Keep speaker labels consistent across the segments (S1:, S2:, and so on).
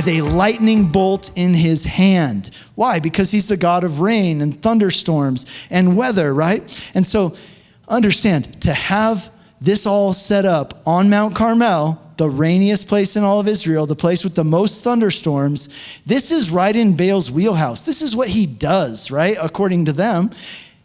S1: a lightning bolt in his hand. Why? Because he's the God of rain and thunderstorms and weather, right? And so understand, to have this all set up on Mount Carmel, the rainiest place in all of Israel, the place with the most thunderstorms, this is right in Baal's wheelhouse. This is what he does, right? According to them.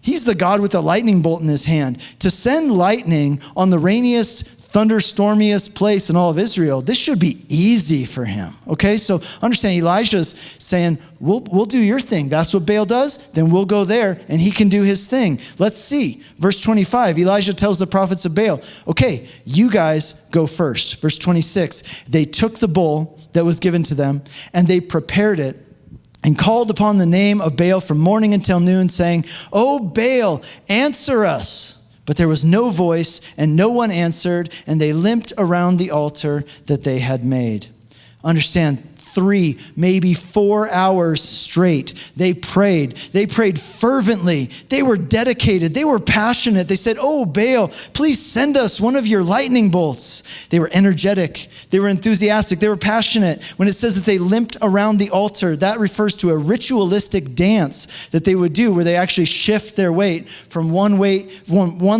S1: He's the God with a lightning bolt in his hand. To send lightning on the rainiest, thunderstormiest place in all of Israel, this should be easy for him, okay? So understand, Elijah's saying, we'll do your thing. That's what Baal does, then we'll go there and he can do his thing. Let's see. Verse 25, Elijah tells the prophets of Baal, okay, you guys go first. Verse 26, they took the bull that was given to them and they prepared it and called upon the name of Baal from morning until noon, saying, "O Baal, answer us." But there was no voice, and no one answered, and they limped around the altar that they had made. Understand, 3, maybe 4 hours straight, they prayed. They prayed fervently. They were dedicated. They were passionate. They said, "Oh, Baal, please send us one of your lightning bolts." They were energetic. They were enthusiastic. They were passionate. When it says that they limped around the altar, that refers to a ritualistic dance that they would do where they actually shift their weight from one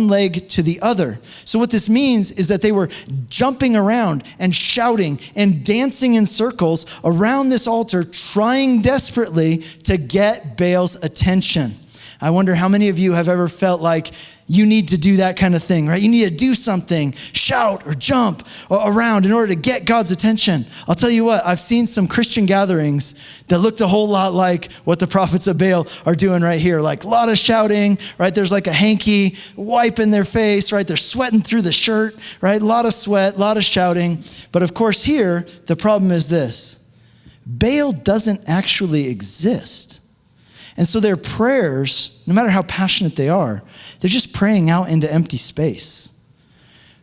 S1: leg to the other. So what this means is that they were jumping around and shouting and dancing in circles around this altar, trying desperately to get Baal's attention. I wonder how many of you have ever felt like you need to do that kind of thing, right? You need to do something, shout or jump around in order to get God's attention. I'll tell you what, I've seen some Christian gatherings that looked a whole lot like what the prophets of Baal are doing right here. Like a lot of shouting, right? There's like a hanky wiping their face, right? They're sweating through the shirt, right? A lot of sweat, a lot of shouting. But of course here, the problem is this. Baal doesn't actually exist. And so their prayers, no matter how passionate they are, they're just praying out into empty space.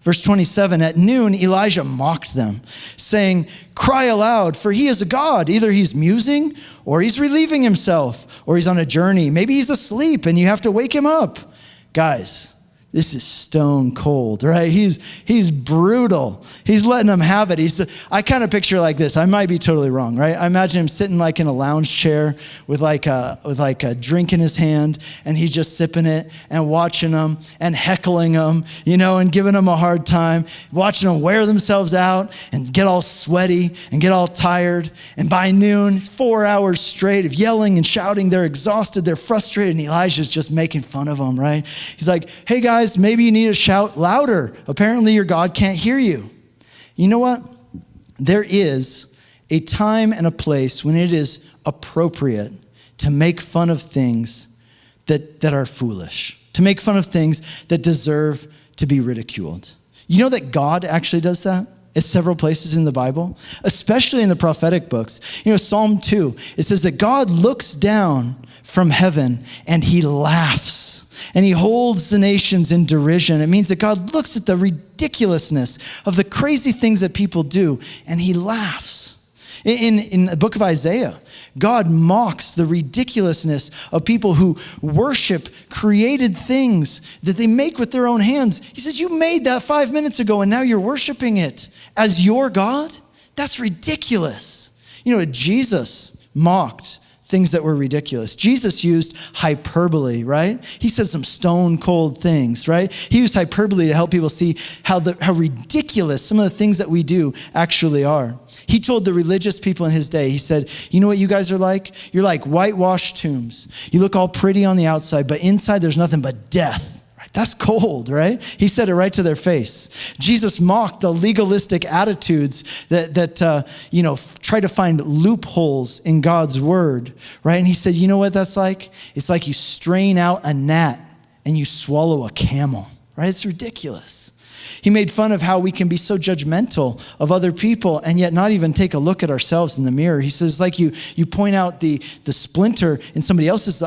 S1: Verse 27, at noon, Elijah mocked them, saying, "Cry aloud, for he is a god. Either he's musing, or he's relieving himself, or he's on a journey. Maybe he's asleep and you have to wake him up." Guys, this is stone cold, right? He's brutal. He's letting them have it. I kind of picture like this. I might be totally wrong, right? I imagine him sitting like in a lounge chair with like a drink in his hand, and he's just sipping it and watching them and heckling them, and giving them a hard time, watching them wear themselves out and get all sweaty and get all tired. And by noon, 4 hours straight of yelling and shouting, they're exhausted, they're frustrated, and Elijah's just making fun of them, right? He's like, "Hey guys, maybe you need to shout louder. Apparently your God can't hear you." You know what? There is a time and a place when it is appropriate to make fun of things that are foolish, to make fun of things that deserve to be ridiculed. You know that God actually does that? At several places in the Bible, especially in the prophetic books. Psalm 2, it says that God looks down from heaven and he laughs. And he holds the nations in derision. It means that God looks at the ridiculousness of the crazy things that people do, and he laughs. In the book of Isaiah, God mocks the ridiculousness of people who worship created things that they make with their own hands. He says, "You made that 5 minutes ago, and now you're worshiping it as your God? That's ridiculous." Jesus mocked things that were ridiculous. Jesus used hyperbole, right? He said some stone cold things, right? He used hyperbole to help people see how ridiculous some of the things that we do actually are. He told the religious people in his day, he said, "You know what you guys are like? You're like whitewashed tombs. You look all pretty on the outside, but inside there's nothing but death." That's cold, right? He said it right to their face. Jesus mocked the legalistic attitudes that try to find loopholes in God's word, right? And he said, "You know what that's like? It's like you strain out a gnat and you swallow a camel," right? It's ridiculous. He made fun of how we can be so judgmental of other people and yet not even take a look at ourselves in the mirror. He says, like you point out the splinter in somebody else's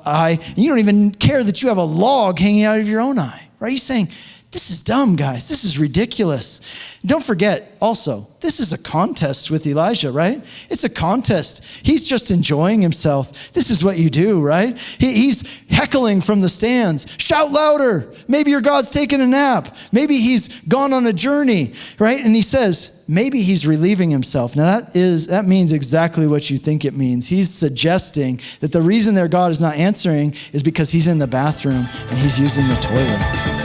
S1: eye, and you don't even care that you have a log hanging out of your own eye, right? He's saying, This is dumb, guys. This is ridiculous. Don't forget, also, this is a contest with Elijah, right? It's a contest. He's just enjoying himself. This is what you do, right? He's heckling from the stands. Shout louder. Maybe your God's taking a nap. Maybe he's gone on a journey, right? And he says, maybe he's relieving himself. Now that means exactly what you think it means. He's suggesting that the reason their God is not answering is because he's in the bathroom and he's using the toilet.